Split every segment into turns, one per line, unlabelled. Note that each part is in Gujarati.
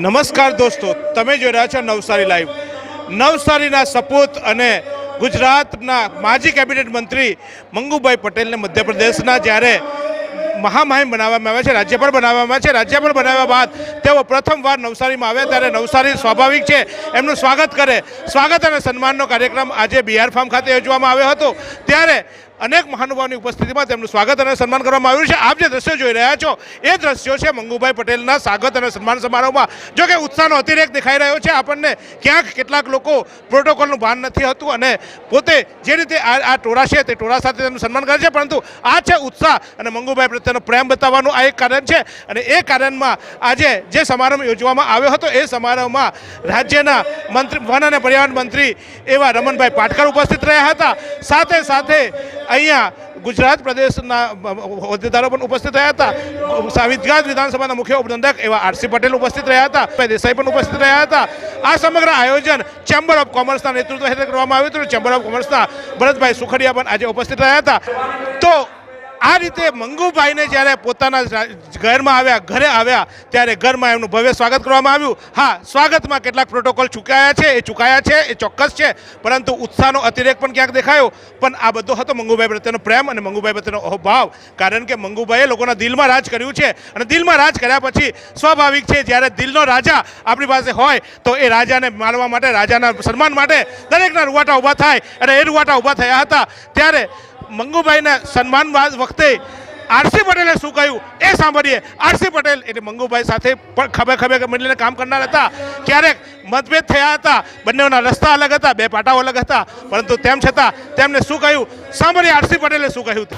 નમસ્કાર દોસ્તો, તમે જોઈ રહ્યા છો નવસારી લાઈવ. નવસારીના સપૂત અને ગુજરાતના માજી કેબિનેટ મંત્રી મંગુભાઈ પટેલને મધ્યપ્રદેશના જ્યારે મહામહિમ બનાવવામાં આવ્યા છે, રાજ્યપાલ બનાવવામાં છે. રાજ્યપાલ બનાવ્યા બાદ તેઓ પ્રથમવાર નવસારીમાં આવ્યા ત્યારે નવસારી સ્વાભાવિક છે એમનું સ્વાગત કરે. સ્વાગત અને સન્માનનો કાર્યક્રમ આજે બીઆર ફાર્મ ખાતે યોજવામાં આવ્યો હતો. ત્યારે અનેક મહાનુભાવોની ઉપસ્થિતિમાં તેમનું સ્વાગત અને સન્માન કરવામાં આવ્યું છે. આપ જે દ્રશ્યો જોઈ રહ્યા છો એ દ્રશ્યો છે મંગુભાઈ પટેલના સ્વાગત અને સન્માન સમારોહમાં. જો કે ઉત્સાહનો અતિરેક દેખાઈ રહ્યો છે આપણને. ક્યાંક કેટલાક લોકો પ્રોટોકોલનું ભાન નથી હતું અને પોતે જે રીતે આ ટોળા છે તે ટોળા સાથે તેમનું સન્માન કરે છે, પરંતુ આ છે ઉત્સાહ અને મંગુભાઈ પ્રત્યેનો પ્રેમ બતાવવાનું આ એક કારણ છે. અને એ કારણમાં આજે જે સમારંભ યોજવામાં આવ્યો હતો એ સમારોહમાં રાજ્યના મંત્રી વન અને પર્યાવરણ મંત્રી એવા રમણભાઈ પાટકર ઉપસ્થિત રહ્યા હતા. સાથે સાથે અહીંયા ગુજરાત પ્રદેશના હોદ્દેદારો પણ ઉપસ્થિત રહ્યા હતા. ગુજરાત વિધાનસભાના મુખ્ય ઉપનિંદક એવા આરસી પટેલ ઉપસ્થિત રહ્યા હતા. દેસાઈ પણ ઉપસ્થિત રહ્યા હતા. આ સમગ્ર આયોજન ચેમ્બર ઓફ કોમર્સના નેતૃત્વ હેઠળ કરવામાં આવ્યું હતું. ચેમ્બર ઓફ કોમર્સના ભરતભાઈ સુખડિયા પણ આજે ઉપસ્થિત રહ્યા હતા. તો આ રીતે મંગુભાઈને જ્યારે પોતાના ઘરે આવ્યા ત્યારે ઘરમાં એમનું ભવ્ય સ્વાગત કરવામાં આવ્યું. હા, સ્વાગતમાં કેટલાક પ્રોટોકોલ ચૂકાયા છે એ ચોક્કસ છે, પરંતુ ઉત્સાહનો અતિરેક પણ ક્યાંક દેખાયો. પણ આ બધો હતો મંગુભાઈ પ્રત્યેનો પ્રેમ અને મંગુભાઈ પ્રત્યેનો અહોભાવ. કારણ કે મંગુભાઈએ લોકોના દિલમાં રાજ કર્યું છે અને દિલમાં રાજ કર્યા પછી સ્વાભાવિક છે જ્યારે દિલનો રાજા આપણી પાસે હોય તો એ રાજાને માનવા માટે, રાજાના સન્માન માટે દરેકના રૂવાટા ઊભા થાય. અને એ રૂવાટા ઊભા થયા હતા ત્યારે મંગુભાઈના સન્માન વખતે આરસી પટેલે શું કહ્યું એ સાંભળીએ. આરસી પટેલ એટલે મંગુભાઈ સાથે ખભે મળીને કામ કરનાર હતા. ક્યારેક મતભેદ થયા હતા, બંનેના રસ્તા અલગ હતા, બે પાટાઓ અલગ હતા, પરંતુ તેમ છતાં તેમને શું કહ્યું સાંભળીએ. આરસી પટેલે શું કહ્યું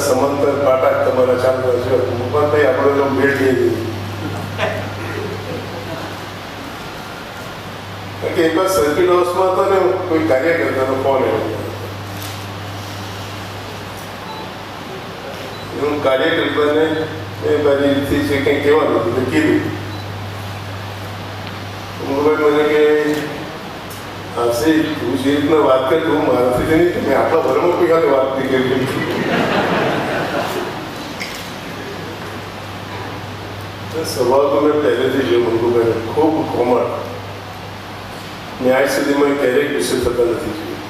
સમાંતર પાટા તમારા ચાલુ છે. મુપાભાઈ આપણે ભેટ લઈ કે એક વાર સર્કિટ હાઉસમાં હતો ને કોઈ કાર્યકર્તાનો ફોન આવ્યો. હું કાર્યકર્તાને મારી રીતથી છે કંઈ કહેવાનું હતું કીધું. મુંબઈ મને કે આશી તું જે રીતના વાત કરી તું મારાથી નહીં, તમે આટલા ભરમાં કોઈ સાથે વાત નહીં કરી. સ્વભાવ તો મેં પહેલેથી જોયું મંગુભાઈ ખૂબ કોમળ, ન્યાય સુધીમાં ક્યારેય ગુસ્સે થતા નથી જોયું.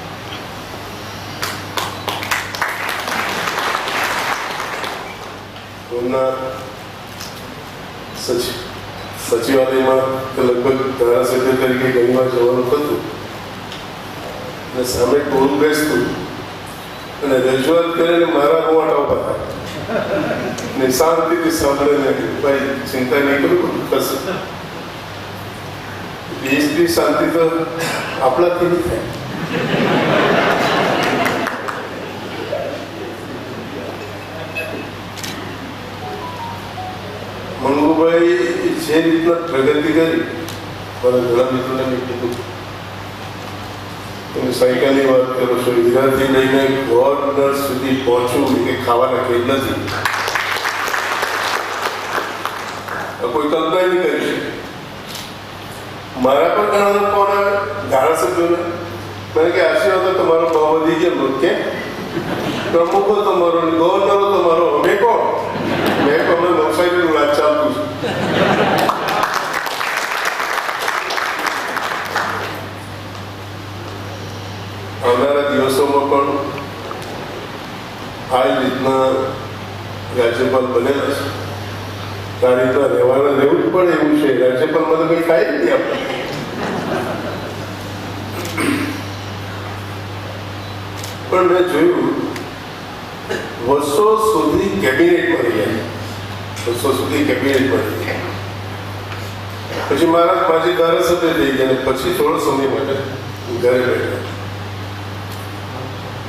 એમના સચિવાલયમાં લગભગ ધારાસભ્ય તરીકે ઘણી વાર જવાનું થતું અને સામે ટોલ બેસતું અને રજૂઆત કરીને મારા રૂવાટા ઉભા થાય ને શાંતિથી સાંભળે ને ભાઈ ચિંતા નહીં કરું થશે. દેશની શાંતિ તો આપણાથી નહીં થાય. મંગુભાઈ જે રીતના પ્રગતિ કરી, મારા ઘણા મિત્રોને મેં કીધું તમે સાયકલની વાત કરો છો, હીરાથી લઈને ગવર્નર સુધી પહોંચવું એ ખાવાના ખેલ નથી. કોઈ કલ્પના નહીં કરી શકે. મારા પણ ઘણા લોકોના ધારાસભ્યોને મને કે આશીર્વાદ તમારો ભાવ વધી ગયો કે પ્રમુખો તમારો, ગવર્નરો તમારો, અમે કોણ? મેં તમને નવસારીનું રાજ ચાલતું છું. આવનારા દિવસોમાં પણ આ રીતના રાજ્યપાલ બનેલા છે. આ રીતના રહેવું જ પડે એવું છે. રાજ્યપાલમાં તો કંઈ થાય જ નહીં આપણે. પણ મેં જોયું વર્ષો સુધી કેબિનેટમાં રહ્યા, પછી મારા માજી ધારાસભ્ય થઈ ગયા, પછી થોડો સમય માટે ઘરે બેઠા.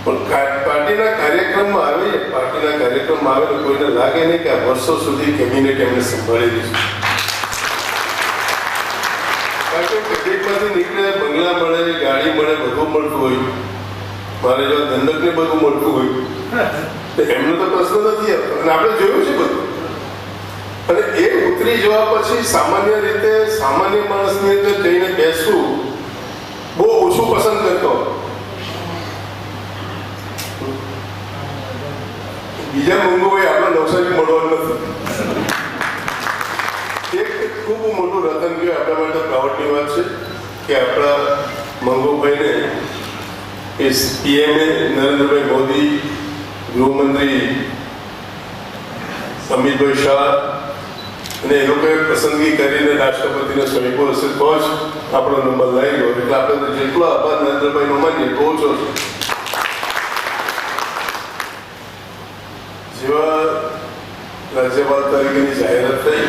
પણ પાર્ટીના કાર્યક્રમમાં આવે તો કોઈને લાગે નહીં કે આ વર્ષો સુધી કેબિનેટ એમને સંભાળેલી છે. કારણ કે કેબિનેટમાંથી નીકળે, બંગલા મળે, ગાડી મળે, બધું મળતું હોય. મારે જો દંડકને બધું મળતું હોય તો એમનો તો પ્રશ્ન નથી આવતો. અને આપણે જોયું છે બધું. અને એ ઉતરી જવા પછી સામાન્ય રીતે સામાન્ય માણસની અંદર જઈને બેસવું બહુ ઓછું પસંદ કરતા નવસારી મળવાનું નથી. એક ખૂબ મોટું રતન કહેવાય, આપણા માટે પ્રાઉડની વાત છે કે આપણા મંગુભાઈને એ પીએમએ નરેન્દ્રભાઈ મોદી, ગૃહમંત્રી અમિતભાઈ શાહ અને એ લોકોએ પસંદગી કરીને રાષ્ટ્રપતિને સોંપ્યો હશે તો જ આપણો નંબર લઈ ગયો. એટલે આપણે તો જેટલો આભાર નરેન્દ્રભાઈનો માનીએ તો ઓછો છે. જેવા રાજ્યપાલ તરીકેની જાહેરાત થઈ,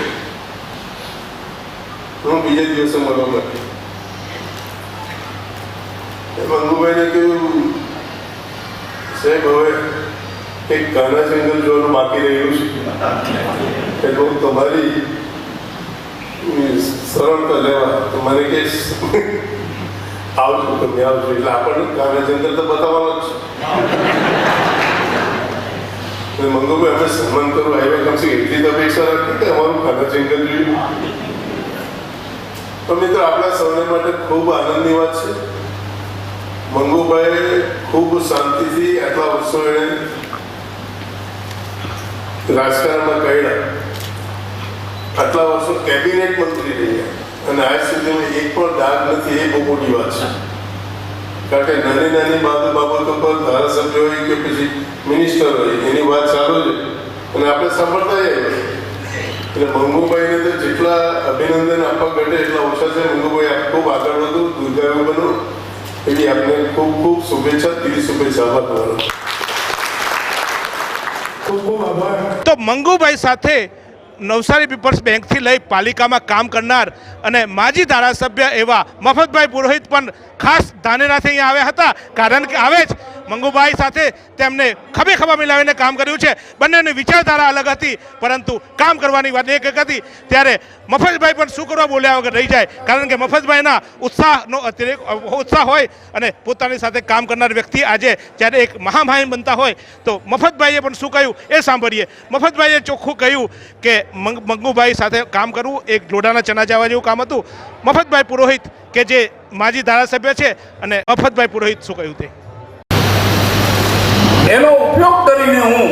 હું બીજે દિવસે મળવા માંગી. મંગુભાઈને કહ્યું, સાહેબ હવે એક કાના જંગલ જોવાનું બાકી રહ્યું છે, એટલે હું તમારી સરળતા લેવા તો મને કહીશ આવજો, તમે આવજો. એટલે આપણને કાના જંગલ તો બતાવવાનો જ છે. મંગુભાઈ અમે સન્માન કરવા આવ્યા, કમસે એટલી તો અપેક્ષા રાખી કે અમારું કાના જંગલ જોયું. તો મિત્રો, આપણા સૌને માટે ખૂબ આનંદની વાત છે. મંગુભાઈ ખૂબ શાંતિથી આટલા વર્ષો એણે રાજકારણમાં કાઢ્યા, આટલા વર્ષો કેબિનેટ મંત્રી રહ્યા અને આજ સુધીમાં એક પણ દાગ નથી. એ બહુ મોટી વાત છે. કારણ કે નાની નાની બાબતો પર ધારાસભ્ય હોય કે પછી મિનિસ્ટર હોય એની વાત ચાલુ છે અને આપણે સાંભળતા જઈએ. એટલે મંગુભાઈને તો જેટલા અભિનંદન આપવા ઘટે એટલા ઓછા છે. મંગુભાઈ આપ ખૂબ આગળ વધુ, દુર્ગાવી બનો એવી આપને ખૂબ ખૂબ શુભેચ્છા, દિલી શુભેચ્છા આપવાનો. ખૂબ ખૂબ આભાર.
તો મંગુભાઈ સાથે નવસારી પીપલ્સ બેંકથી લઈ પાલિકામાં કામ કરનાર અને માજી ધારાસભ્ય એવા મફતભાઈ પુરોહિત પણ ખાસ ધાનેરાથી અહીંયા આવ્યા હતા. કારણ કે આવે જ મંગુભાઈ સાથે તેમને ખભે ખભા મિલાવીને કામ કર્યું છે. બંનેની વિચારધારા અલગ હતી, પરંતુ કામ કરવાની વાત એક હતી. ત્યારે મફતભાઈ પણ શું કરવા બોલ્યા વગર રહી જાય, કારણ કે મફતભાઈના ઉત્સાહનો ઉત્સાહ હોય અને પોતાની સાથે કામ કરનાર વ્યક્તિ આજે જ્યારે એક મહામહિમ બનતા હોય તો મફતભાઈએ પણ શું કહ્યું એ સાંભળીએ. મફતભાઈએ ચોખ્ખું કહ્યું કે મંગુભાઈ સાથે કામ કરવું એક લોઢાના ચના જવા જેવું કામ હતું. મફતભાઈ પુરોહિત કે જે માજી ધારાસભ્ય છે, અને મફતભાઈ પુરોહિત શું કહ્યું તે
એનો ઉપયોગ કરીને હું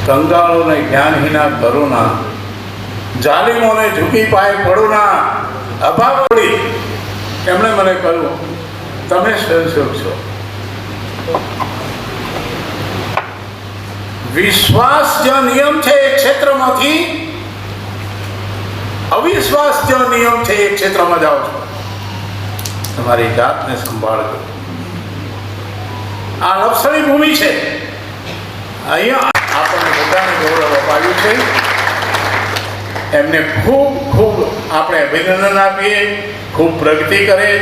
કંગાળોને જ્ઞાનહીના ઘરોના, જાલિમોને ઝૂકી પાય પડોના અભાવ પડી એમણે મને કહ્યું, તમે સ્વયંસેવક છો, વિશ્વાસ જે નિયમ છે એ ક્ષેત્રમાંથી અવિશ્વાસ જે નિયમ છે એ ક્ષેત્રમાં જાઓ છો, તમારી જાતને સંભાળજો. આ નવસારી ભૂમિ છે, અહીંયા આપણને બધાને ગૌરવ અપાવ્યું છે. એમને ખૂબ ખૂબ આપણે અભિનંદન આપીએ, ખૂબ પ્રગતિ કરે.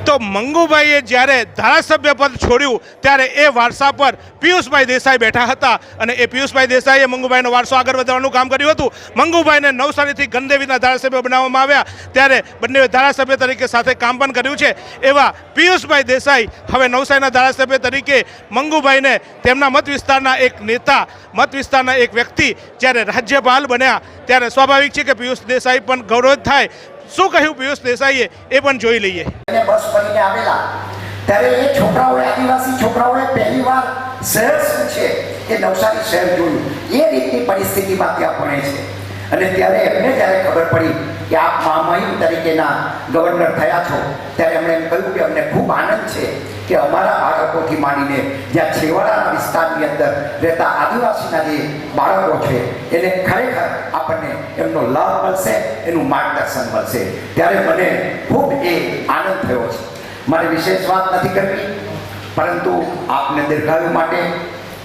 તો મંગુભાઈએ જ્યારે ધારાસભ્ય પદ છોડ્યું ત્યારે એ વારસા પર પિયુષભાઈ દેસાઈ બેઠા હતા અને એ પિયુષભાઈ દેસાઈએ મંગુભાઈનો વારસો આગળ વધારવાનું કામ કર્યું હતું. મંગુભાઈને નવસારીથી ગણદેવીના ધારાસભ્ય બનાવવામાં આવ્યા ત્યારે બંને ધારાસભ્ય તરીકે સાથે કામ પણ કર્યું છે. એવા પિયુષભાઈ દેસાઈ હવે નવસારીના ધારાસભ્ય તરીકે મંગુભાઈને તેમના મત વિસ્તારના એક નેતા, મત વિસ્તારના એક વ્યક્તિ જ્યારે રાજ્યપાલ બન્યા ત્યારે સ્વાભાવિક છે કે પિયુષ દેસાઈ પણ ગૌરવ થાય. શું કહ્યું પિયુષ દેસાઈએ એ પણ જોઈ લઈએ.
બસ ભરીને આવેલા ત્યારે એ છોકરાઓએ, આદિવાસી છોકરાઓએ પહેલી વાર શહેર શું છે એ નવસારી શહેર જોયું. એ રીતની પરિસ્થિતિમાં ત્યાં ભણે છે અને ત્યારે એમને જ્યારે ખબર પડી કે આપ મહામહિમ તરીકેના ગવર્નર થયા છો ત્યારે એમણે એમ કહ્યું કે અમને ખૂબ આનંદ છે કે અમારા બાળકોથી માંડીને જ્યાં છેવાડાના વિસ્તારની અંદર રહેતા આદિવાસીના જે બાળકો છે એને ખરેખર આપણને એમનો લાભ મળશે, એનું માર્ગદર્શન મળશે. ત્યારે મને ખૂબ એ આનંદ થયો છે. મારે વિશેષ વાત નથી કરવી, પરંતુ આપને દીર્ઘાયુ માટે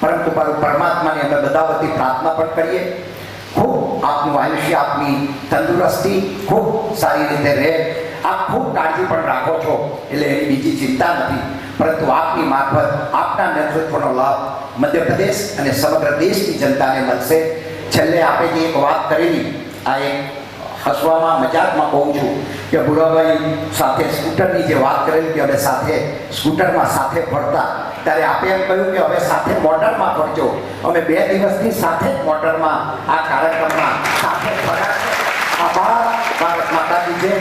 પરંતુ પરમાત્માને અમે બધા વતી પ્રાર્થના પણ કરીએ. ખૂબ આપનું આયુષ્ય, આપની તંદુરસ્તી ખૂબ સારી રીતે રહે. આપ ખૂબ કાળજી પણ રાખો છો એટલે એની બીજી ચિંતા નથી, પરંતુ આપની મારફત આપના નેતૃત્વનો લાભ મધ્યપ્રદેશ અને સમગ્ર દેશની જનતાને મળશે. છેલ્લે આપણે જે એક વાત કરેલી, આ એક હસવામાં મજાકમાં કહું છું કે ભુરાભાઈ સાથે સ્કૂટરની જે વાત કરેલી કે હવે સાથે સ્કૂટરમાં સાથે ફરતા, ત્યારે આપે એમ કહ્યું કે હવે સાથે મોટરમાં ફરજો. અમે 2 દિવસથી સાથે જ મોટરમાં આ કાર્યક્રમમાં સાથે ફર્યા છે. આભાર ભારત માતાજી છે.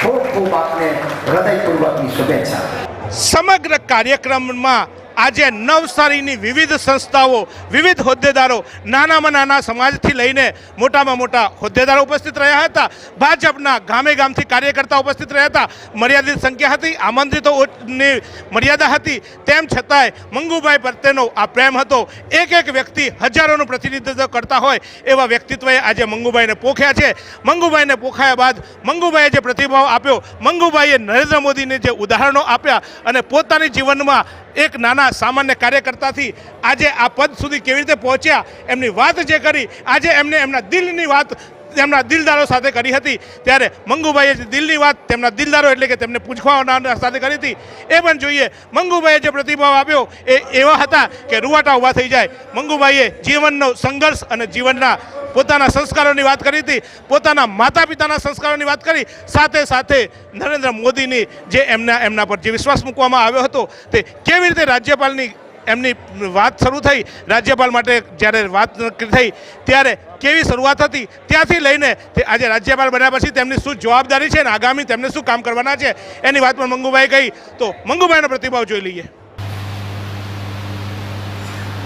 ખૂબ ખૂબ આપને હૃદયપૂર્વકની શુભેચ્છા.
સમગ્ર કાર્યક્રમમાં આજે નવસારીની વિવિધ સંસ્થાઓ, વિવિધ હોદ્દેદારો, નાનામાં નાના સમાજથી લઈને મોટામાં મોટા હોદ્દેદારો ઉપસ્થિત રહ્યા હતા. ભાજપના ગામે ગામથી કાર્યકર્તાઓ ઉપસ્થિત રહ્યા હતા. મર્યાદિત સંખ્યા હતી, આમંત્રિતોની મર્યાદા હતી, તેમ છતાંય મંગુભાઈ પ્રત્યેનો આ પ્રેમ હતો. એક એક વ્યક્તિ હજારોનું પ્રતિનિધિત્વ કરતા હોય એવા વ્યક્તિત્વએ આજે મંગુભાઈને પોખ્યા છે. મંગુભાઈને પોખાયા બાદ મંગુભાઈએ જે પ્રતિભાવ આપ્યો, મંગુભાઈએ નરેન્દ્ર મોદીને જે ઉદાહરણો આપ્યા અને પોતાની જીવનમાં એક નાના સામાન્ય કાર્યકર્તાથી આજે આ પદ સુધી કેવી રીતે પહોંચ્યા, એમની વાત જે કરી, આજે એમને એમના દિલની વાત તેમના દિલદારો સાથે કરી હતી. ત્યારે મંગુભાઈએ જે દિલની વાત તેમના દિલદારો એટલે કે તેમને પૂછવાના સાથે કરી હતી એ પણ જોઈએ. મંગુભાઈએ જે પ્રતિભાવ આપ્યો એ એવા હતા કે રૂવાટા ઊભા થઈ જાય. મંગુભાઈએ જીવનનો સંઘર્ષ અને જીવનના પોતાના સંસ્કારોની વાત કરી હતી, પોતાના માતા પિતાના સંસ્કારોની વાત કરી, સાથે સાથે નરેન્દ્ર મોદીની જે એમના પર જે વિશ્વાસ મૂકવામાં આવ્યો હતો તે કેવી રીતે રાજ્યપાલની એમની વાત શરૂ થઈ, રાજ્યપાલ માટે જ્યારે વાત થઈ ત્યારે કેવી શરૂઆત હતી, ત્યાંથી લઈને તે આજે રાજ્યપાલ બન્યા પછી તેમની શું જવાબદારી છે અને આગામી તેમને શું કામ કરવાના છે એની વાત પણ મંગુભાઈ કહી. તો મંગુભાઈનો પ્રતિભાવ જોઈ લઈએ.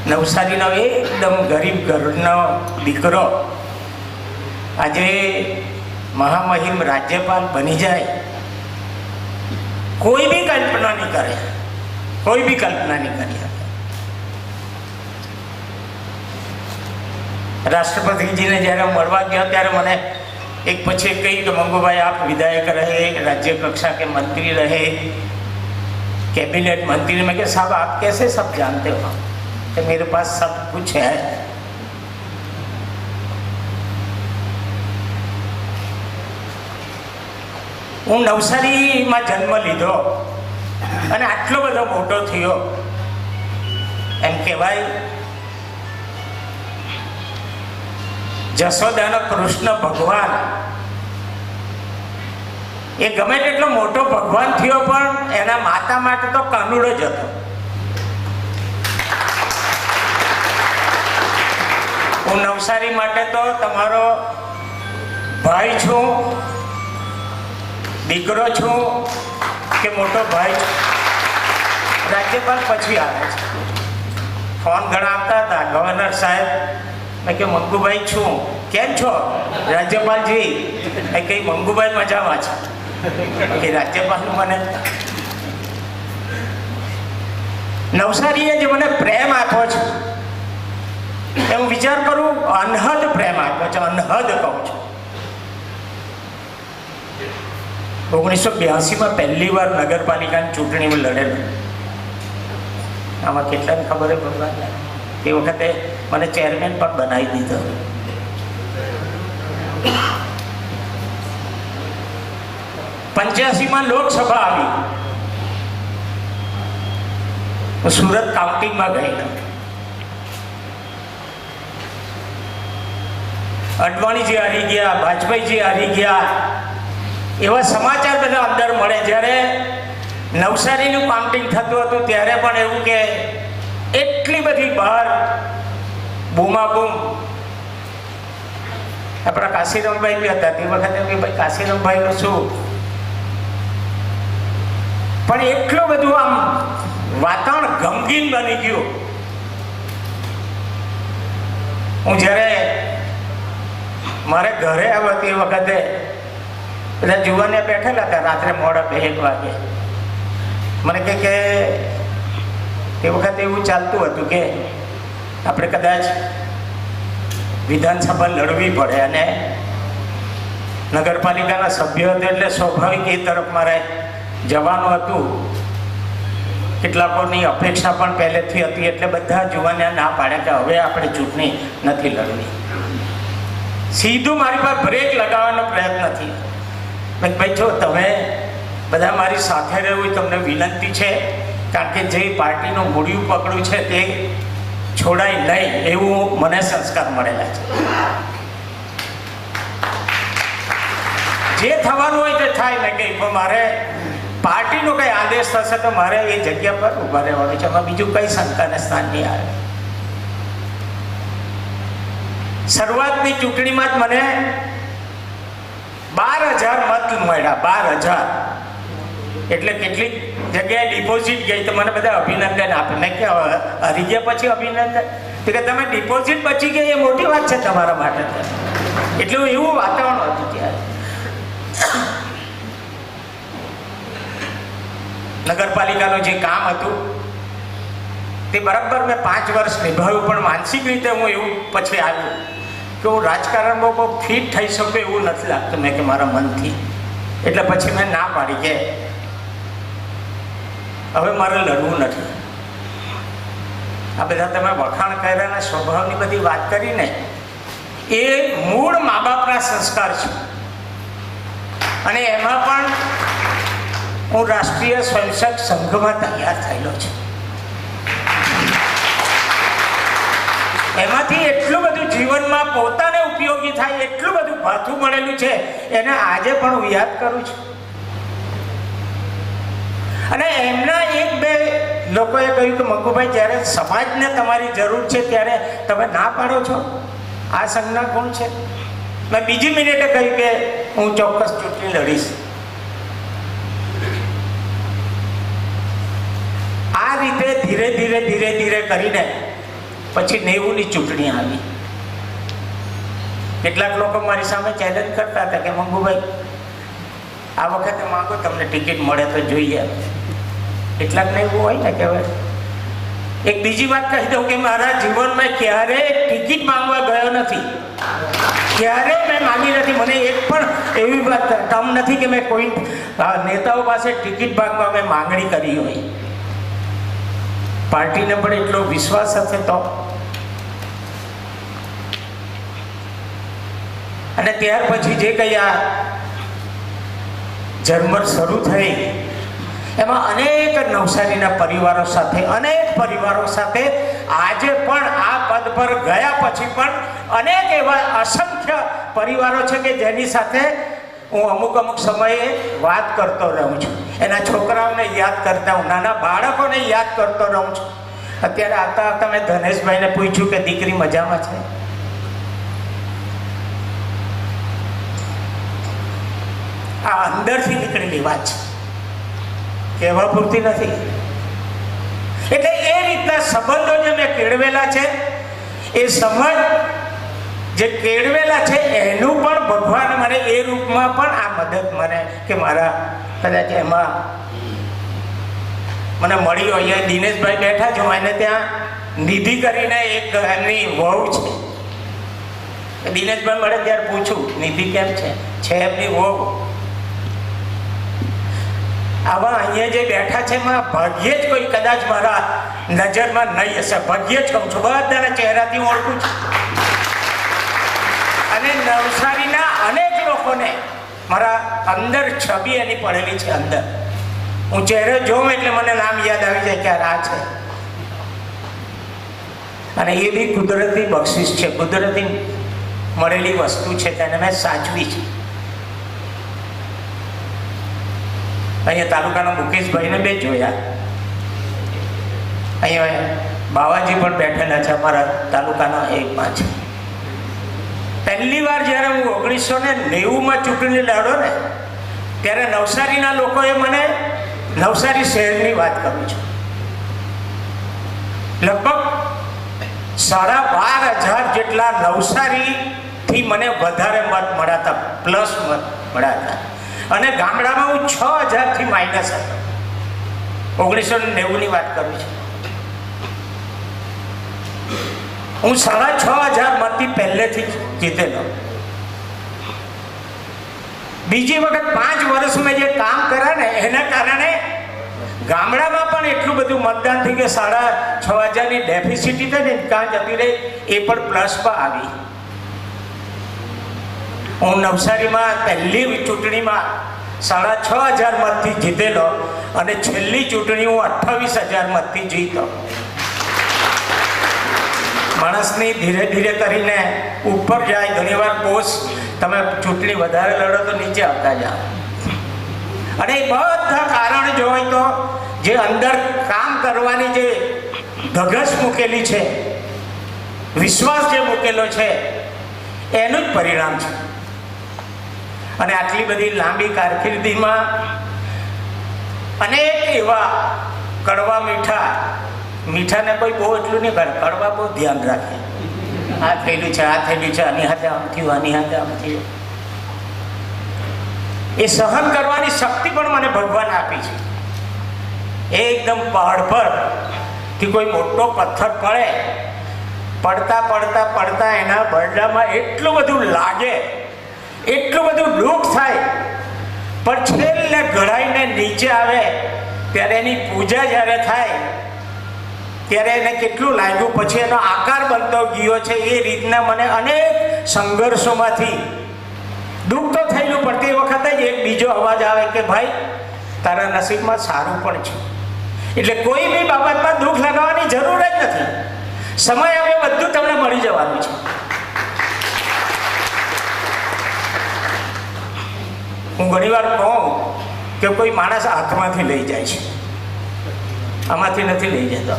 નવસારીનો એકદમ ગરીબ ઘરનો દીકરો આજે મહામહિમ રાજ્યપાલ બની જાય, કોઈ બી કલ્પના નહીં કરે, કોઈ બી કલ્પના નહીં કરી. રાષ્ટ્રપતિજીને જ્યારે મળવા ગયો ત્યારે મને એક પછી એક કહ્યું કે મંગુભાઈ આપ વિધાયક રહે, राज्य कक्षा के मंत्री रहे, कैबिनेट मंत्री. मैं क्या साहब आप कैसे सब जानते हो? कि मेरे पास सब कुछ है. હું નવસારીમાં જન્મ લીધો અને આટલો બધો મોટો થયો. એમ કહેવાય જશોદાનો કૃષ્ણ ભગવાન એ ગમે તેટલો મોટો ભગવાન થયો પણ એના માતા માટે તો કાનુડો જ હતો. હું નવસારી માટે તો તમારો ભાઈ છું, દીકરો છું કે મોટો ભાઈ છું. રાજ્યપાલ પછી આવે છે. ફોન ઘણા આવતા હતા, ગવર્નર સાહેબ. મેં કે મંગુભાઈ છું, કેમ છો રાજ્યપાલજી? એ કંઈ મંગુભાઈ મજામાં છે કે રાજ્યપાલનું મને નવસારીએ જે મને પ્રેમ આપ્યો છે એ હું વિચાર કરું, અનહદ પ્રેમ આપ્યો છે, અનહદ કહું છું. 1982માં પહેલી વાર નગરપાલિકાની ચૂંટણીમાં લડેલો. આમાં કેટલાને ખબર છે ભગવાન? એ વખતે મને ચેરમેન પણ બનાવી દીધો. પંચ્યાસીમાં લોકસભા આવી, હું સુરત કાઉન્ટિંગમાં ગયેલો. અડવાણીજી હારી ગયા, વાજપેયીજી હારી ગયા, એવા સમાચાર બધા અંદર મળે. જ્યારે નવસારીનું કાઉન્ટિંગ થતું હતું ત્યારે પણ એવું કે એટલી બધી બહાર બૂમાબૂમ. આપણા કાશીરામભાઈ બી હતા તે વખતે કે ભાઈ કાશીરામભાઈનું શું, પણ એટલું બધું આમ વાતાવરણ ગમગીન બની ગયું. હું જ્યારે મારે ઘરે આવ્યો તે વખતે બધા જુવાને બેઠેલા હતા, રાત્રે મોડા 2-1 વાગે. મને કે તે વખતે એવું ચાલતું હતું કે આપણે કદાચ વિધાનસભા લડવી પડે અને નગરપાલિકાના સભ્ય હતો એટલે સ્વાભાવિક એ તરફ મારે જવાનું હતું. કેટલાકોની અપેક્ષા પણ પહેલેથી હતી એટલે બધા જુવાને ના પાડે કે હવે આપણે ચૂંટણી નથી લડવી. સીધું મારી પર બ્રેક લગાવવાનો પ્રયત્ન થયો. ભાઈ જો તમે બધા મારી સાથે રહેવું તમને વિનંતી છે, કારણ કે જે પાર્ટીનું મૂળિયું પકડ્યું છે તે છોડાય નહીં એવું મને સંસ્કાર મળેલા છે. જે થવાનું હોય તે થાય ને કંઈ, પણ મારે પાર્ટીનો કંઈ આદેશ થશે તો મારે એ જગ્યા પર ઊભા રહેવાનું છે. એમાં બીજું કંઈ શંકાને સ્થાન નહીં આવે. શરૂઆતની ચૂંટણીમાં જ મને 12,000 મત મળ્યા. 12,000 એટલે કેટલીક જગ્યાએ ડિપોઝિટ ગઈ તો મને બધા અભિનંદન આપે. મેં કે હરી ગયા પછી અભિનંદન? તો કે તમે ડિપોઝિટ બચી ગઈ એ મોટી વાત છે તમારા માટે. એટલું એવું વાતાવરણ હતું ત્યારે. નગરપાલિકાનું જે કામ હતું તે બરાબર મેં 5 વર્ષ નિભાવ્યું, પણ માનસિક રીતે હું એવું પછી આવ્યું કે હું રાજકારણમાં બહુ ફિટ થઈ શકું એવું નથી લાગતું મેં કે મારા મનથી. એટલે પછી મેં ના પાડી કે હવે મારે લડવું નથી. આ બધા તમે વખાણ કર્યા, સ્વભાવની બધી વાત કરીને, એ મૂળ મા બાપના સંસ્કાર છે. અને એમાં પણ હું રાષ્ટ્રીય સ્વયંસેવક સંઘમાં તૈયાર થયેલો છું. એમાંથી એટલું બધું જીવનમાં પોતાને ઉપયોગી થાય એટલું બધું ભાથું મળેલું છે, એને આજે પણ હું યાદ કરું છું. અને એમના 1-2 લોકોએ કહ્યું કે મંગુભાઈ, જ્યારે સમાજને તમારી જરૂર છે ત્યારે તમે ના પાડો છો, આ સંઘના ગુણ છે. મેં બીજી મિનિટે કહ્યું કે હું ચોક્કસ ચૂંટણી લડીશ. આ રીતે ધીરે ધીરે ધીરે ધીરે કરીને પછી 90ની ચૂંટણી આવી. કેટલાક લોકો મારી સામે ચેલેન્જ કરતા હતા કે મંગુભાઈ, આ વખતે માંગો, તમને ટિકિટ મળે તો જોઈએ. કેટલાકને એવું હોય ને કે એક બીજી વાત કહી દઉં કે મારા જીવનમાં ક્યારેય ટિકિટ માંગવા ગયો નથી, ક્યારેય મેં માંગી નથી. મને એક પણ એવી વાત ટર્મ નથી કે મેં કોઈ નેતાઓ પાસે ટિકિટ માંગવા મેં માંગણી કરી હોય. પાર્ટીને પણ એટલો વિશ્વાસ હશે તો. અને ત્યાર પછી જે કંઈ આ ઝરમર શરૂ થઈ, એમાં અનેક નવસારીના પરિવારો સાથે, અનેક પરિવારો સાથે આજે પણ આ પદ પર ગયા પછી પણ અનેક એવા અસંખ્ય પરિવારો છે કે જેની સાથે હું અમુક સમયે વાત કરતો રહું છું. એના છોકરાઓને યાદ કરતા હું, નાના બાળકોને યાદ કરતો રહું છું. અત્યારે આવતા આવતા મેં ધનેશભાઈને પૂછ્યું કે દીકરી મજામાં છે? આ અંદરથી નીકળેલી વાત છે, કહેવા પૂરતી નથી. એટલે એ રીતના સંબંધો જે મેં કેળવેલા છે, એ સંબંધ જે કેળવેલા છે એનું પણ ભગવાન મને એ રૂપમાં પણ આ મદદ મને કે મારા કદાચ એમાં મને મળી હોય. અહીંયા દિનેશભાઈ બેઠા છો, એને ત્યાં નિધિ કરીને એક એમની વહુ છે. દિનેશભાઈ મળે ત્યારે પૂછું નિધિ કેમ છે એમની વહુ. આવા અહીંયા જે બેઠા છે એમાં ભાગ્યે જ કોઈ કદાચ મારા નજરમાં નહીં હશે, ભાગ્યે જ કહું છું. બધાના ચહેરાથી હું ઓળખું છું. અને નવસારીના અનેક લોકોને મારા અંદર છબી એની પડેલી છે અંદર. હું ચહેરો જોઉં એટલે મને નામ યાદ આવી જાય કે આ છે. અને એ બી કુદરતી બક્ષિસ છે, કુદરતી મળેલી વસ્તુ છે, તેને મેં સાચવી છે. અહીંયા તાલુકાના મુકેશભાઈને બે જોયા, અહીંયા બાવાજી પણ બેઠેલા છે અમારા તાલુકાના એકમાં છે. પહેલી વાર જ્યારે હું 1990માં ચૂંટણી લડ્યો ને, ત્યારે નવસારીના લોકોએ મને નવસારી શહેરની વાત કરું છું, લગભગ 12,500 જેટલા નવસારીથી મને વધારે મત મળ્યા, પ્લસ મત મળ્યા હતા. અને ગામડામાં હું 6,000થી માઇનસ હતો. 1990ની વાત કરું છું. હું 6,500 મતથી પહેલેથી જીતેલો. બીજી વખત 5 વર્ષ મેં જે કામ કર્યા ને એના કારણે ગામડામાં પણ એટલું બધું મતદાન થઈ કે 6,500ની ડેફિસિટી થઈ ને કાં જતી રહી, એ પણ પ્લસમાં આવી. હું નવસારીમાં પહેલી ચૂંટણીમાં 6,500 મતથી જીતેલો અને છેલ્લી ચૂંટણી હું 28,000 મતથી જીતો. માણસની ધીરે ધીરે કરીને ઉપર જાય. ઘણીવાર પોસ્ટ તમે ચૂંટણી વધારે લડો તો નીચે આવતા જાઓ. અને એ બધા કારણ જોઈ તો જે અંદર કામ કરવાની જે ધગશ મૂકેલી છે, વિશ્વાસ જે મૂકેલો છે, એનું જ પરિણામ છે. અને આટલી બધી લાંબી કારકિર્દીમાં અનેક એવા કડવા મીઠા, મીઠાને કોઈ બહુ એટલું નહીં કરે, કડવા બહુ ધ્યાન રાખે. આ થયેલું છે, આ થયેલું છે, આની હાથે આમ થયું, આની હાથે આમ થયું. એ સહન કરવાની શક્તિ પણ મને ભગવાન આપી છે. એકદમ પહાડ પર થી કોઈ મોટો પથ્થર પડે, પડતા પડતા પડતા એના બરડામાં એટલું બધું લાગે, એટલું બધું દુઃખ થાય, પણ છેલ્લે ઘડાઈને નીચે આવે ત્યારે એની પૂજા જ્યારે થાય ત્યારે એને કેટલું લાગ્યું, પછી એનો આકાર બનતો ગયો છે. એ રીતના મને અનેક સંઘર્ષોમાંથી દુઃખ તો થયેલું, પણ તે વખતે જ એક બીજો અવાજ આવે કે ભાઈ તારા નસીબમાં સારું પણ છે. એટલે કોઈ બી બાબતમાં દુઃખ લગાવવાની જરૂર જ નથી. સમય આવે બધું તમને મળી જવાનું છે. હું ઘણીવાર કહું કે કોઈ માણસ હાથમાંથી લઈ જાય છે, આમાંથી નથી લઈ જતો.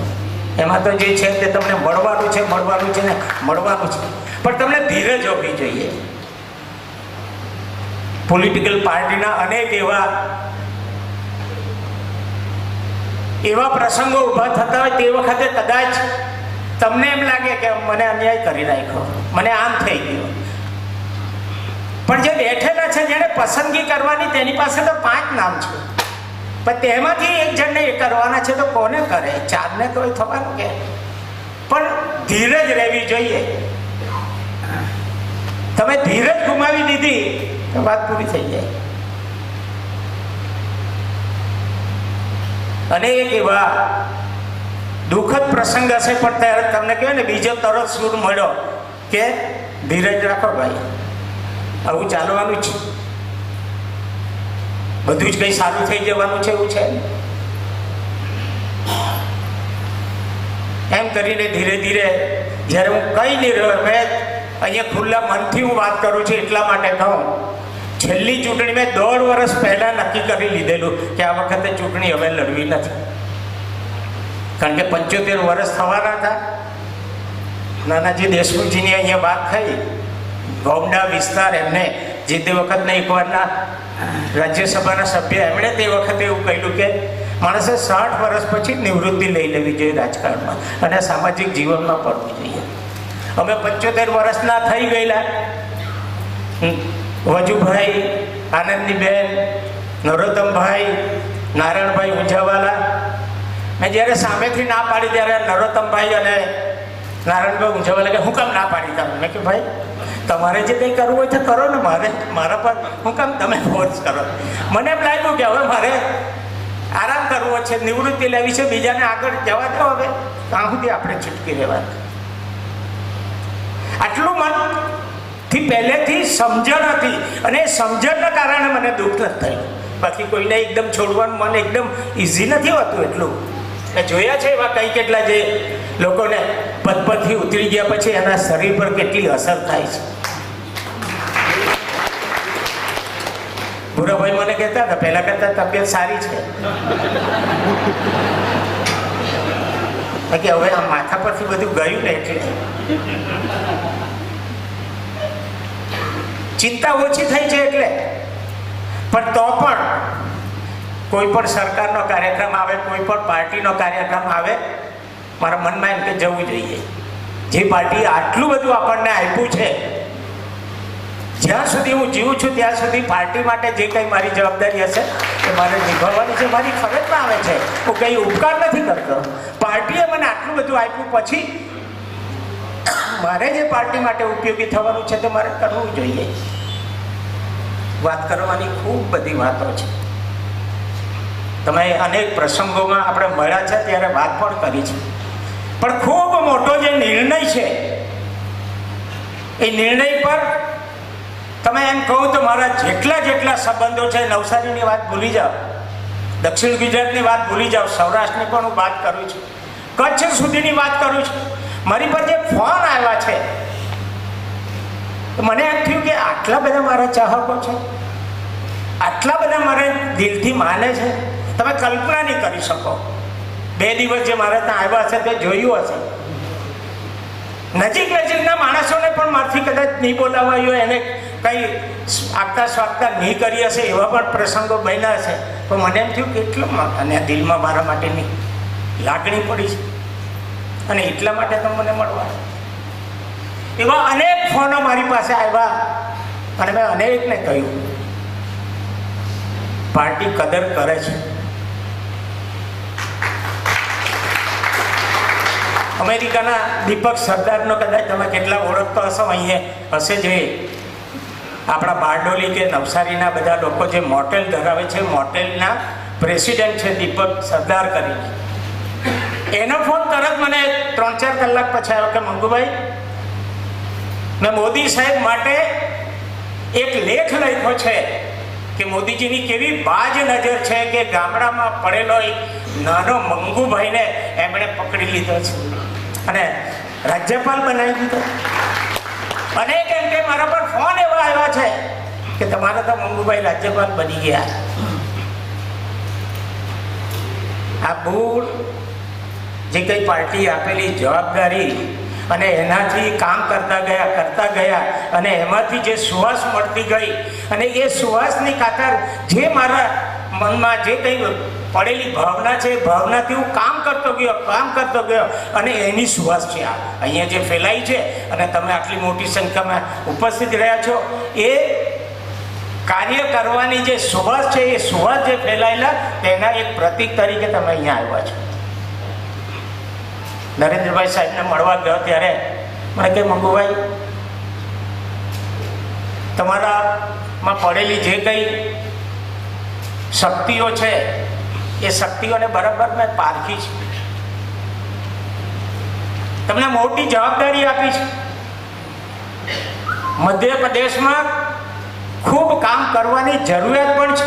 એમાં તો જે છે તે તમને મળવાનું છે, મળવાનું છે ને મળવાનું છે, પણ તમને ધીરજ હોવી જોઈએ. પોલિટિકલ પાર્ટીના અનેક એવા પ્રસંગો ઊભા થતા હોય તે વખતે કદાચ તમને એમ લાગે કે મને અન્યાય કરી નાખ્યો, મને આમ થઈ ગયો. પણ જે બેઠેલા છે, જેને પસંદગી કરવાની, તેની પાસે તો 5 નામ છે, પણ તેમાંથી એક જણને એ કરવાના છે તો કોને કરે? 4ને તો થવાનું કે. પણ ધીરજ રહેવી જોઈએ. તમે ધીરજ ગુમાવી દીધી તો વાત પૂરી થઈ જાય. અનેક એવા દુઃખદ પ્રસંગ હશે, પણ ત્યારે તમને કહેવાય ને બીજો તરત સૂર મળ્યો કે ધીરજ રાખો ભાઈ, આવું ચાલવાનું છે, બધું જ કંઈ સારું થઈ જવાનું છે એવું છે. એમ કરીને ધીરે ધીરે જ્યારે હું કંઈ નહીં રહ્યો, મેં અહીંયા ખુલ્લા મનથી હું વાત કરું છું એટલા માટે કહું, છેલ્લી ચૂંટણી મેં 1.5 વર્ષ પહેલા નક્કી કરી લીધેલું કે આ વખતે ચૂંટણી હવે લડવી નથી. કારણ કે 75 વર્ષ થવાના હતા. નાનાજી દેશમુખજીની અહીંયા વાત થઈ, ગોમડા વિસ્તાર, એમને જે તે વખતના એકવારના રાજ્યસભાના સભ્ય, એમણે તે વખતે એવું કહ્યું કે માણસે 60 વર્ષ પછી નિવૃત્તિ લઈ લેવી જોઈએ રાજકારણમાં અને સામાજિક જીવનમાં પડવું જોઈએ. અમે 75 વર્ષના થઈ ગયેલા. વજુભાઈ, આનંદીબેન, નરોત્તમભાઈ, નારાયણભાઈ ઊંઝાવાલા, મેં જ્યારે સામેથી ના પાડી ત્યારે નરોત્તમભાઈ અને નારાયણભાઈ ઊંઝાવાલા કે હું કામ ના પાડી તમે? મેં કે ભાઈ તમારે જે કંઈ કરવું હોય તો કરો ને, મારા પર હું કામ તમે ફોર્સ કરો? મને એમ લાગ્યું કે હવે મારે આરામ કરવો છે, નિવૃત્તિ લેવી છે, બીજાને આગળ જવા દો. હવે ત્યાં સુધી આપણે છૂટકી રહેવાનું. આટલું મનથી પહેલેથી સમજણ હતી, અને એ સમજણના કારણે મને દુઃખ નથી થયું. બાકી કોઈને એકદમ છોડવાનું મન એકદમ ઇઝી નથી હોતું. એટલું જોયા છે એવા કંઈ કેટલા જે લોકોને પદ પરથી ઉતરી ગયા પછી એના શરીર પર કેટલી અસર થાય છે. ભૂરાભાઈ મને કહેતા હતા પહેલા કરતા તબિયત સારી છે, કે હવે આ માથા પરથી બધું ગયું ને એટલે ચિંતા ઓછી થઈ છે. એટલે પણ તો પણ કોઈ પણ સરકારનો કાર્યક્રમ આવે, કોઈ પણ પાર્ટીનો કાર્યક્રમ આવે, મારા મનમાં એમ કે જવું જોઈએ. જે પાર્ટીએ આટલું બધું આપણને આપ્યું છે, જ્યાં સુધી હું જીવું છું ત્યાં સુધી પાર્ટી માટે જે કંઈ મારી જવાબદારી હશે એ મારે નિભાવવાની છે. મારી ફરજમાં આવે છે. હું કંઈ ઉપકાર નથી કરતો. પાર્ટીએ મને આટલું બધું આપ્યું પછી મારે જે પાર્ટી માટે ઉપયોગી થવાનું છે તે મારે કરવું જોઈએ. વાત કરવાની ખૂબ બધી વાતો છે. તમે અનેક પ્રસંગોમાં આપણે મળ્યા છે ત્યારે વાત પણ કરી છે, પણ ખૂબ મોટો જે નિર્ણય છે એ નિર્ણય પર તમે એમ કહું તો મારા જેટલા સંબંધો છે, નવસારીની વાત ભૂલી જાઓ, દક્ષિણ ગુજરાતની વાત ભૂલી જાઓ, સૌરાષ્ટ્રની પણ હું વાત કરું છું, કચ્છ સુધીની વાત કરું છું. મારી પર જે ફોન આવ્યા છે મને એમ થયું કે આટલા બધા મારા ચાહકો છે, આટલા બધા મારે દિલથી માને છે, તમે કલ્પના નહીં કરી શકો. 2 દિવસ જે મારા ત્યાં આવ્યા છે તે જોયું હશે. નજીકના માણસોને પણ મારથી કદાચ નહીં બોલાવાયું, એને કંઈ આગતા સ્વાગતા નહીં કરી હશે એવા પણ પ્રસંગો બન્યા હશે, તો મને એમ થયું કે એટલો અને દિલમાં મારા માટેની લાગણી પડી છે અને એટલા માટે તો મને મળવા. એવા અનેક ફોનો મારી પાસે આવ્યા અને મેં અનેકને કહ્યું પાર્ટી કદર કરે છે. અમેરિકાના દીપક સરદારનો કદાચ તમે કેટલા ઓળખતો હશો, અહીંયા હશે, જે આપણા બારડોલી કે નવસારીના બધા લોકો જે મોટેલ ધરાવે છે, મોટેલના પ્રેસિડેન્ટ છે દીપક સરદાર કરીને. એનો ફોન તરત મને 3-4 કલાક પછી આવ્યો કે મંગુભાઈ, મેં મોદી સાહેબ માટે એક લેખ લખ્યો છે કે મોદીજીની કેવી બાજ નજર છે કે ગામડામાં પડેલો એક નાનો મંગુભાઈને એમણે પકડી લીધો છે અને રાજ્યપાલ બનાવી દીધો. અને કેમ કે મારા પર ફોન એવા આવ્યા છે કે તમારા તો મંગુભાઈ રાજ્યપાલ બની ગયા. આ બૂઢ જે કઈ પાર્ટી આપેલી જવાબદારી અને એનાથી કામ કરતા ગયા અને એમાંથી જે સુવાસ મળતી ગઈ અને એ સુવાસની ખાતર જે મારા મનમાં જે કંઈ પડેલી ભાવના છે એ ભાવનાથી હું કામ કરતો ગયો અને એની સુવાસ છે આ અહીંયા જે ફેલાઈ છે અને તમે આટલી મોટી સંખ્યામાં ઉપસ્થિત રહ્યા છો. એ કાર્ય કરવાની જે સુવાસ છે એ સુવાસ જે ફેલાયેલા તેના એક પ્રતીક તરીકે તમે અહીંયા આવ્યા છો. નરેન્દ્રભાઈ સાહેબને મળવા ગયો ત્યારે મને કે મંગુભાઈ, તમારામાં પડેલી જે કંઈ શક્તિઓ છે એ શક્તિઓને બરાબર મેં પારખી છે. તમને મોટી જવાબદારી આપી છે. મધ્યપ્રદેશમાં ખૂબ કામ કરવાની જરૂરિયાત પણ છે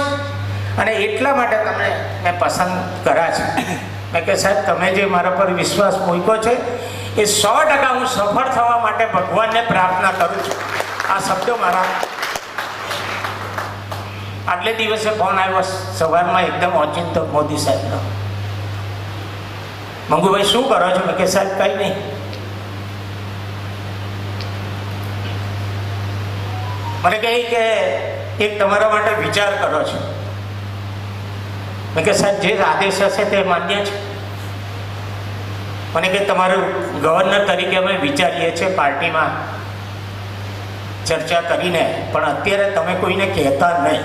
અને એટલા માટે તમને મેં પસંદ કર્યા છે. મેં કે સાહેબ, તમે જે મારા પર વિશ્વાસ મૂક્યો છે એ 100% હું સફળ થવા માટે ભગવાનને પ્રાર્થના કરું છું. આ શબ્દો મારા આટલે દિવસે ફોન આવ્યો સવારમાં એકદમ ઓચિંતો મોદી સાહેબનો. મંગુભાઈ શું કરો છો? મેં કે સાહેબ કંઈ નહીં. મને કહે કે એક તમારા માટે વિચાર કરો છો. મેં કે સાહેબ, જે આદેશ હશે તે માન્ય છે. મને કે તમારું ગવર્નર તરીકે અમે વિચારીએ છીએ પાર્ટીમાં ચર્ચા કરીને, પણ અત્યારે તમે કોઈને કહેતા નહીં.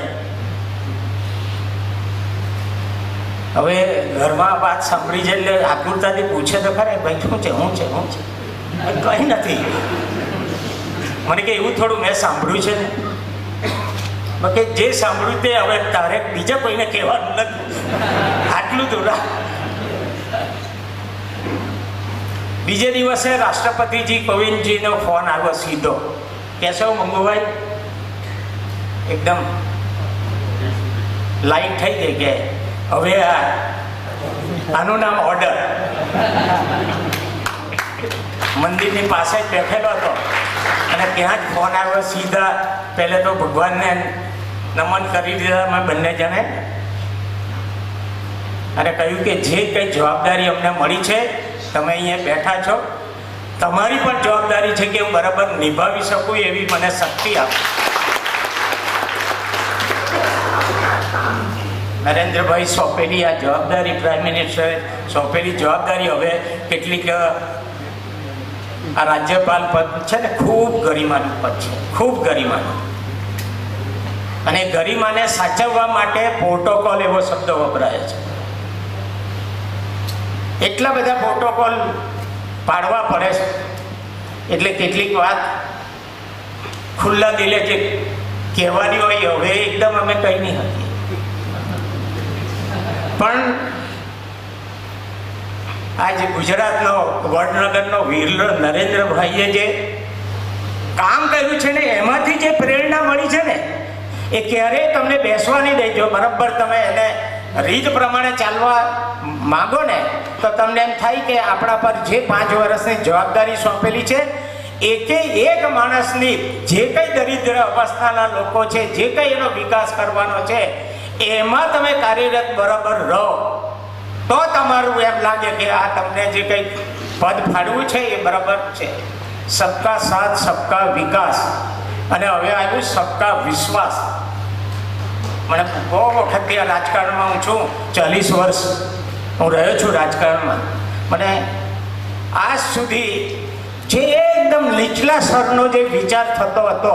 હવે ઘરમાં વાત સાંભળી છે એટલે આતુરતાથી પૂછે તો ખરે, ભાઈ શું છે? કંઈ નથી. મને કે એવું થોડું મેં સાંભળ્યું છે ને, કે જે સાંભળ્યું તે હવે તારે બીજા કોઈને કહેવાનું નથી. આટલું દૂર. બીજે દિવસે રાષ્ટ્રપતિજી કોવિંદજીનો ફોન આવ્યો સીધો. કહેશો મંગુભાઈ, એકદમ લાઈટ થઈ ગઈ કે હવે આનું નામ ઓર્ડર. મંદિરની પાસે જ બેઠેલો હતો અને ત્યાં જ ફોન આવ્યો સીધા. પહેલે તો ભગવાનને નમન કરી દીધા અમે બંને જણે અને કહ્યું કે જે કંઈ જવાબદારી અમને મળી છે, તમે અહીંયા બેઠા છો, તમારી પણ જવાબદારી છે કે હું બરાબર નિભાવી શકું એવી મને શક્તિ આપો. નરેન્દ્રભાઈ સોંપેલી આ જવાબદારી, પ્રાઇમ મિનિસ્ટરે સોંપેલી જવાબદારી હવે કેટલીક આ રાજ્યપાલ પદ છે ને, ખૂબ ગરિમાનું પદ છે, ખૂબ ગરિમાનું. અને ગરિમાને સાચવવા માટે પ્રોટોકોલ એવો શબ્દ વપરાય છે. એટલા બધા પ્રોટોકોલ પાડવા પડે છે એટલે કેટલીક વાત ખુલ્લા દિલે જે કહેવાની હોય હવે એકદમ અમે કહી નહીં હતી. પણ આજે ગુજરાતનો વડનગરનો વીરલો નરેન્દ્રભાઈએ જે કામ કર્યું છે ને, એમાંથી જે પ્રેરણા મળી છે ને, એ ક્યારેય તમને બેસવા નહીં દેજો. બરાબર તમે એને રીત પ્રમાણે ચાલવા માગો ને તો તમને એમ થાય કે આપણા પર જે 5 વર્ષની જવાબદારી સોંપેલી છે, એક માણસની જે કંઈ દરિદ્ર અવસ્થાના લોકો છે, જે કંઈ એનો વિકાસ કરવાનો છે, એમાં તમે કાર્યરત બરાબર રહો તો તમારું એમ લાગે કે આ તમને જે કંઈ પદ ફાળવું છે એ બરાબર છે. સબકા સાથ સબકા વિકાસ અને હવે આવ્યું સબકા વિશ્વાસ. મને બહુ વખતથી આ રાજકારણમાં હું છું, 40 વર્ષ હું રહ્યો છું રાજકારણમાં. મને આજ સુધી જે એકદમ નીચલા સ્તરનો જે વિચાર થતો હતો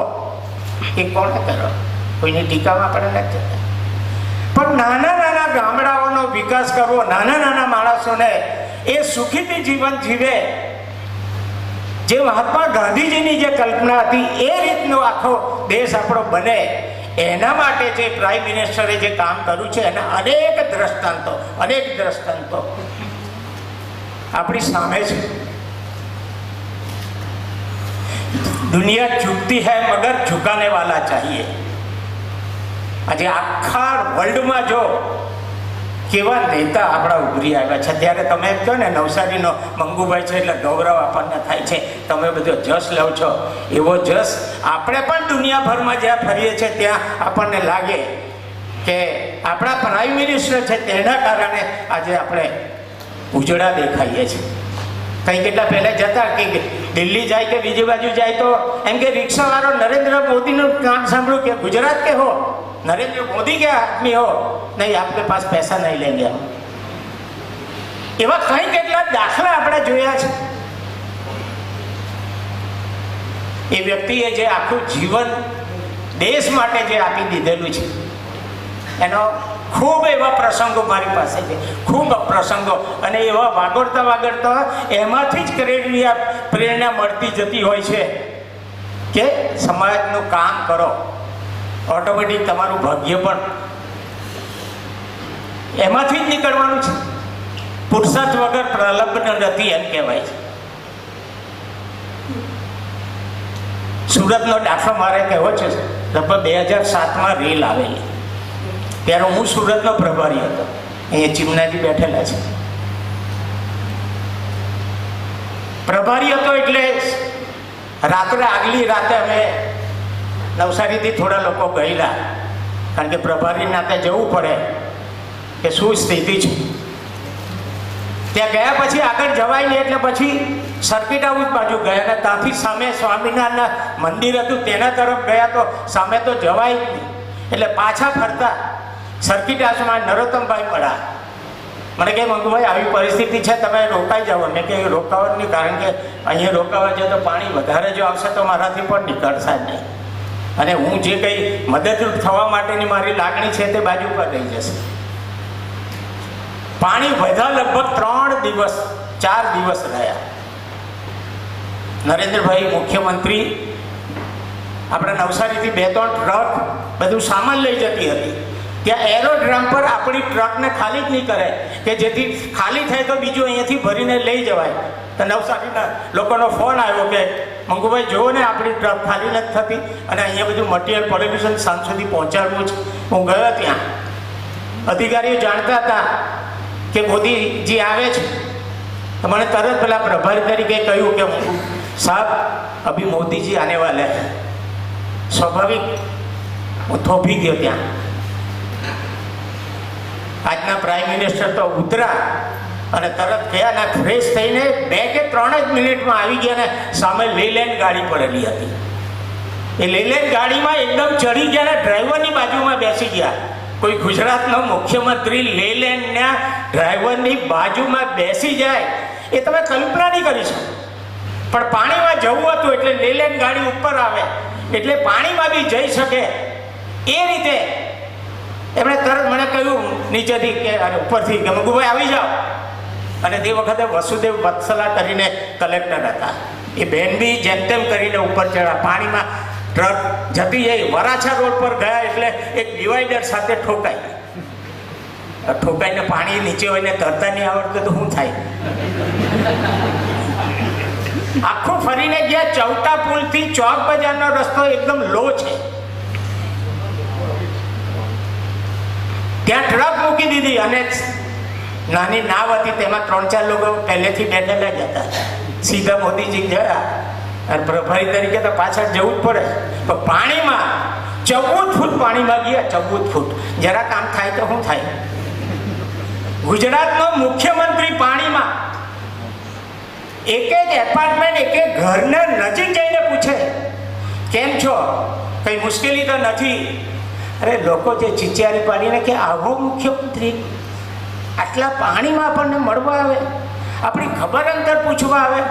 એ કોણે કર્યો? કોઈની ટીકામાં આપણે નથી જતા. પણ નાના નાના ગામડાઓનો વિકાસ કરવો, નાના નાના માણસોને એ સુખીથી જીવન જીવે, જે મહાત્મા ગાંધીજીની જે કલ્પના હતી એ રીતનો આખો દેશ આપણો બને, એના માટે જે પ્રાઇમ મિનિસ્ટરે જે કામ કર્યું છે એના અનેક દ્રષ્ટાંતો આપણી સામે છે. દુનિયા ઝુકતી હૈ મગર ઝુકાને વાલા ચાહીએ. આજે આખા વર્લ્ડમાં જો કેવા નેતા આપણા ઉભરી આવ્યા છે, ત્યારે તમે એમ કહો ને નવસારીનો મંગુભાઈ છે એટલે ગૌરવ આપણને થાય છે, તમે બધો જશ લો છો. એવો જશ આપણે પણ દુનિયાભરમાં જ્યાં ફરીએ છીએ ત્યાં આપણને લાગે કે આપણા પ્રાઇમ મિનિસ્ટર છે તેના કારણે આજે આપણે ઉજળા દેખાઈએ છીએ. કંઈ કેટલા પહેલાં જતા કે દિલ્હી જાય કે બીજી બાજુ જાય તો એમ કે રિક્ષાવાળો નરેન્દ્ર મોદીનું કામ સાંભળ્યું કે ગુજરાત કે હો, नरेंद्र मोदी के आदमी हो, नहीं आपके पास पैसा नहीं लेंगे हम. એવા કઈ કેટલા દાખલા આપણે જોયા છે. એ વ્યક્તિએ જે આખું જીવન દેશ માટે જે આપી દીધેલું છે, એનો ખૂબ એવા પ્રસંગો મારી પાસે છે, ખૂબ પ્રસંગો. અને એવા વાગડતા એમાંથી જ પ્રેરણા મળતી જતી હોય છે કે સમાજનું કામ કરો, ઓટોમેટિક તમારું ભાગ્ય પણ એમાંથી જ નીકળવાનું છે. પુરુષાર્થ વગર પ્રલંબન નથી એમ કહેવાય છે. સુરતનો દાખલો મારે કહેવો છે. લગભગ 2007માં રેલ આવેલી, ત્યારે હું સુરતનો પ્રભારી હતો. અહીંયા ચીમનાજી બેઠેલા છે. પ્રભારી હતો એટલે રાત્રે આગલી રાતે અમે નવસારીથી થોડા લોકો ગયેલા, કારણ કે પ્રભારી નાતે જવું પડે કે શું સ્થિતિ છે. ત્યાં ગયા પછી આગળ જવાય નહીં એટલે પછી સર્કિટ હાઉસ બાજુ ગયા અને ત્યાંથી સામે સ્વામિનારાયણ મંદિર હતું તેના તરફ ગયા તો સામે તો જવાય જ નહીં. એટલે પાછા ફરતા સર્કિટ હાઉસમાં નરોત્તમભાઈ મળ્યા. મને કહે મંગુભાઈ આવી પરિસ્થિતિ છે, તમે રોકાઈ જાઓ. મેં કહ્યું રોકાવાનું નહીં, કારણ કે અહીંયા રોકાવા જાય તો પાણી વધારે જો આવશે તો મારાથી પણ નીકળશે જ નહીં, અને હું જે કંઈ મદદરૂપ થવા માટેની મારી લાગણી છે તે બાજુ પર રહી જશે. પાણી વધ્યા લગભગ 3 દિવસ 4 દિવસ રહ્યા. નરેન્દ્રભાઈ મુખ્યમંત્રી આપણા નવસારીથી 2-3 ટ્રક બધું સામાન લઈ જતી હતી. ત્યાં એરોડ્રામ પર આપણી ટ્રકને ખાલી જ નહીં કરે કે જેથી ખાલી થાય તો બીજું અહીંયાથી ભરીને લઈ જવાય. તો નવસારીના લોકોનો ફોન આવ્યો કે મંગુભાઈ જુઓ ને આપણી ટ્રક ખાલી નથી થતી અને અહીંયા બધું મટીરિયલ પડેલું છે, સાંજ સુધી પહોંચાડવું છે. હું ગયો ત્યાં. અધિકારીઓ જાણતા હતા કે મોદીજી આવે છે, તો મને તરત પેલા પ્રભારી તરીકે કહ્યું કે સાહેબ અભી મોદીજી આને વાલે હૈ. સ્વાભાવિક હું થોભી ગયો ત્યાં. આજના પ્રાઇમ મિનિસ્ટર તો ઉતરા અને તરત ગયા ને ફ્રેશ થઈને 2 કે 3 જ મિનિટમાં આવી ગયા ને સામે લેલેન્ડ ગાડી પડેલી હતી. એ લેલેન્ડ ગાડીમાં એકદમ ચડી ગયા ને ડ્રાઈવરની બાજુમાં બેસી ગયા. કોઈ ગુજરાતનો મુખ્યમંત્રી લેલેન્ડના ડ્રાઈવરની બાજુમાં બેસી જાય એ તમે કલ્પના નહીં કરી શકો. પણ પાણીમાં જવું હતું એટલે લેલેન્ડ ગાડી ઉપર આવે એટલે પાણીમાં બી જઈ શકે એ રીતે એમણે તરત મને કહ્યું નીચેથી કે ઉપરથી કે મંગુભાઈ આવી જાઓ. અને તે વખતે વસુદેવ વત્સલા કરીને કલેક્ટર હતા. એ બેન બી જેમ તેમ કરીને ઉપર ચડ્યા. પાણીમાં ટ્રક જતી જઈ વરાછા રોડ પર ગયા એટલે એક ડિવાઈડર સાથે ઠોકાઈને પાણી નીચે હોય ને તરતા નહીં આવડતું તો શું થાય. આખું ફરીને ગયા. ચૌટા પુલથી ચોક બજારનો રસ્તો એકદમ લો છે. ત્યાં ટ્રક મૂકી દીધી અને નાની નાવ હતી, તેમાં 3-4 લોકો પહેલેથી બેઠેલા જ હતા. સીધા મોદીજી ગયા અને પ્રભારી તરીકે તો પાછળ જવું જ પડે. પણ પાણીમાં 14 ફૂટ પાણીમાં ગયા. 14 ફૂટ જરા કામ થાય તો શું થાય. ગુજરાતનો મુખ્યમંત્રી પાણીમાં. એક એપાર્ટમેન્ટ એક ઘરના નજીક જઈને પૂછે કેમ છો, કંઈ મુશ્કેલી તો નથી? અરે લોકો જે ચીચિયારી પાડીને કે આવો મુખ્યમંત્રી આટલા પાણીમાં આપણને મળવા આવે, આપણી ખબર અંતર પૂછવા આવે.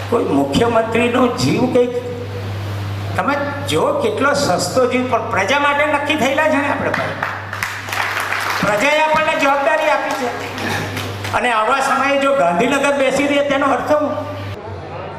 કોઈ મુખ્યમંત્રીનો જીવ કંઈક તમે જો કેટલો સસ્તો જીવ, પણ પ્રજા માટે નક્કી થયેલા છે ને આપણે ભાઈ. પ્રજાએ આપણને જવાબદારી આપી છે, અને આવા સમયે જો ગાંધીનગર બેસી રહે તેનો અર્થ શું?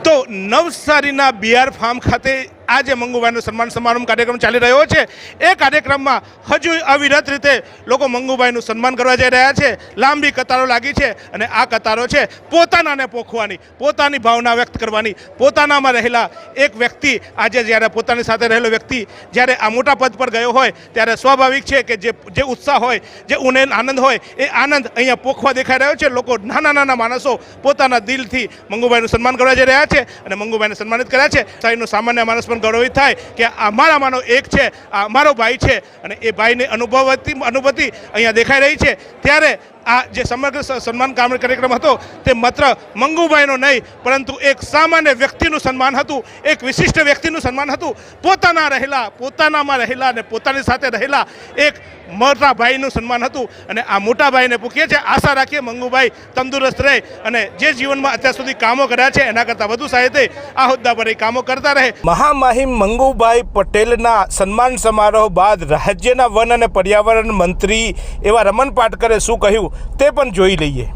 તો નવસારીના બીઆર ફાર્મ ખાતે આ જે મંગુભાઈનો સન્માન સમારંભ કાર્યક્રમ ચાલી રહ્યો છે, એ કાર્યક્રમમાં હજુ અવિરત રીતે લોકો મંગુભાઈનું સન્માન કરવા જઈ રહ્યા છે. લાંબી કતારો લાગી છે, અને આ કતારો છે પોતાનાને પોખવાની, પોતાની ભાવના વ્યક્ત કરવાની. પોતાનામાં રહેલા એક વ્યક્તિ આજે જ્યારે પોતાની સાથે રહેલો વ્યક્તિ જ્યારે આ મોટા પદ પર ગયો હોય ત્યારે સ્વાભાવિક છે કે જે ઉત્સાહ હોય, જે આનંદ હોય, એ આનંદ અહીંયા પોખવા દેખાઈ રહ્યો છે. લોકો નાના નાના માણસો પોતાના દિલથી મંગુભાઈનું સન્માન કરવા જઈ રહ્યા છે અને મંગુભાઈને સન્માનિત કર્યા છે. સાઈનો સામાન્ય માણસ પણ ગૌરવિત થાય કે આ અમારામાંનો એક છે, આ અમારો ભાઈ છે, અને એ ભાઈની અનુભૂતિ અહીંયા દેખાઈ રહી છે. ત્યારે આ જે સમગ્ર સન્માન કાર્યક્રમ હતો તે માત્ર મંગુભાઈનો નહીં, પરંતુ એક સામાન્ય વ્યક્તિનું સન્માન હતું, એક વિશિષ્ટ વ્યક્તિનું સન્માન હતું. પોતાનામાં રહેલા અને પોતાની સાથે રહેલા એક મોટા ભાઈનું સન્માન હતું. અને આ મોટા ભાઈને પૂછીએ છીએ, આશા રાખીએ મંગુભાઈ તંદુરસ્ત રહે અને જે જીવનમાં અત્યાર સુધી કામો કર્યા છે એના કરતાં વધુ સાહિત્ય આ હોદ્દા પર એ કામો કરતા રહે. મહામહિમ મંગુભાઈ પટેલના સન્માન સમારોહ બાદ રાજ્યના વન અને પર્યાવરણ મંત્રી એવા રમણ પાટકરે શું કહ્યું તે પણ જોઈ લઈએ.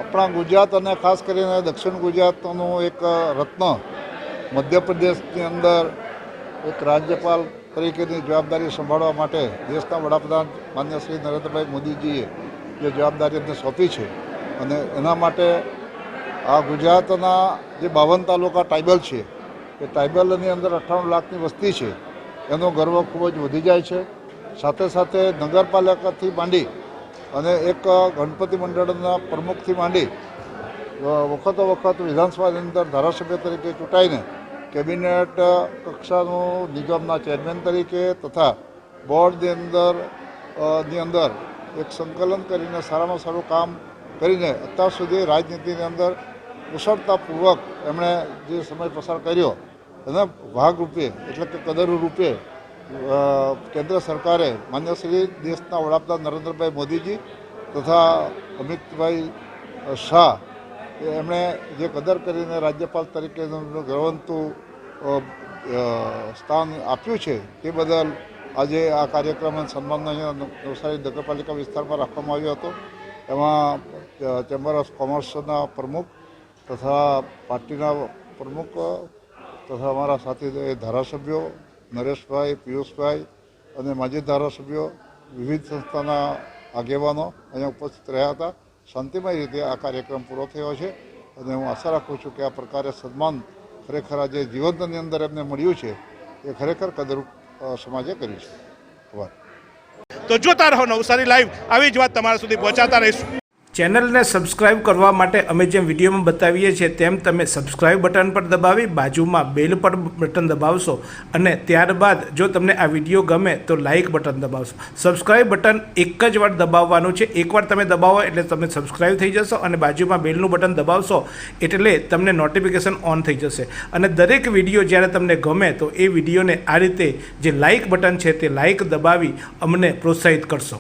આપણા ગુજરાત અને ખાસ કરીને દક્ષિણ ગુજરાતનું એક રત્ન મધ્યપ્રદેશની અંદર એક રાજ્યપાલ તરીકેની જવાબદારી સંભાળવા માટે દેશના વડાપ્રધાન માન્ય શ્રી નરેન્દ્રભાઈ મોદીજીએ જે જવાબદારી એમને સોંપી છે, અને એના માટે આ ગુજરાતના જે 52 તાલુકા ટ્રાઇબલ છે, એ ટ્રાઇબલની અંદર 98 લાખની વસ્તી છે, એનો ગર્વ ખૂબ જ વધી જાય છે. સાથે સાથે નગરપાલિકાથી માંડી અને એક ગણપતિ મંડળના પ્રમુખથી માંડી વખતો વખત વિધાનસભાની અંદર ધારાસભ્ય તરીકે ચૂંટાઈને કેબિનેટ કક્ષાનું નિગમના ચેરમેન તરીકે તથા બોર્ડની અંદર એક સંકલન કરીને સારામાં સારું કામ કરીને અત્યાર સુધી રાજનીતિની અંદર કુશળતાપૂર્વક એમણે જે સમય પસાર કર્યો એના ભાગરૂપે એટલે કે કદર રૂપે કેન્દ્ર સરકારે માન્ય શ્રી દેશના વડાપ્રધાન નરેન્દ્રભાઈ મોદીજી તથા અમિતભાઈ શાહ એમણે જે કદર કરીને રાજ્યપાલ તરીકેનું ગૌરવંતું સ્થાન આપ્યું છે તે બદલ આજે આ કાર્યક્રમ સન્માનનો અહીંયા નવસારી નગરપાલિકા વિસ્તારમાં રાખવામાં આવ્યો હતો. એમાં ચેમ્બર ઓફ કોમર્સના પ્રમુખ તથા પાર્ટીના પ્રમુખ તથા અમારા સાથી ધારાસભ્યો નરેશભાઈ, પિયુષભાઈ અને માજી ધારાસભ્યો, વિવિધ સંસ્થાના આગેવાનો અહીંયા ઉપસ્થિત રહ્યા હતા. શાંતિમય રીતે આ કાર્યક્રમ પૂરો થયો છે, અને હું આશા રાખું છું કે આ પ્રકારે સન્માન ખરેખર આજે જીવનની અંદર એમને મળ્યું છે એ ખરેખર કદરૂપ સમાજે કર્યું છે.
તો જોતા રહો નવસારી લાઈવ, આવી જ વાત તમારા સુધી પહોંચાડતા રહીશું. ચેનલને સબસ્ક્રાઇબ કરવા માટે અમે જેમ વિડીયોમાં બતાવીએ છીએ તેમ તમે સબસ્ક્રાઇબ બટન પર દબાવી બાજુમાં બેલ પર બટન દબાવશો, અને ત્યારબાદ જો તમને આ વિડીયો ગમે તો લાઇક બટન દબાવશો. સબસ્ક્રાઇબ બટન એક જ વાર દબાવવાનું છે, એકવાર તમે દબાવો એટલે તમે સબસ્ક્રાઇબ થઈ જશો, અને બાજુમાં બેલનું બટન દબાવશો એટલે તમને નોટિફિકેશન ઓન થઈ જશે. અને દરેક વિડીયો જ્યારે તમને ગમે તો એ વિડીયોને આ રીતે જે લાઇક બટન છે તે લાઇક દબાવી અમને પ્રોત્સાહિત કરશો.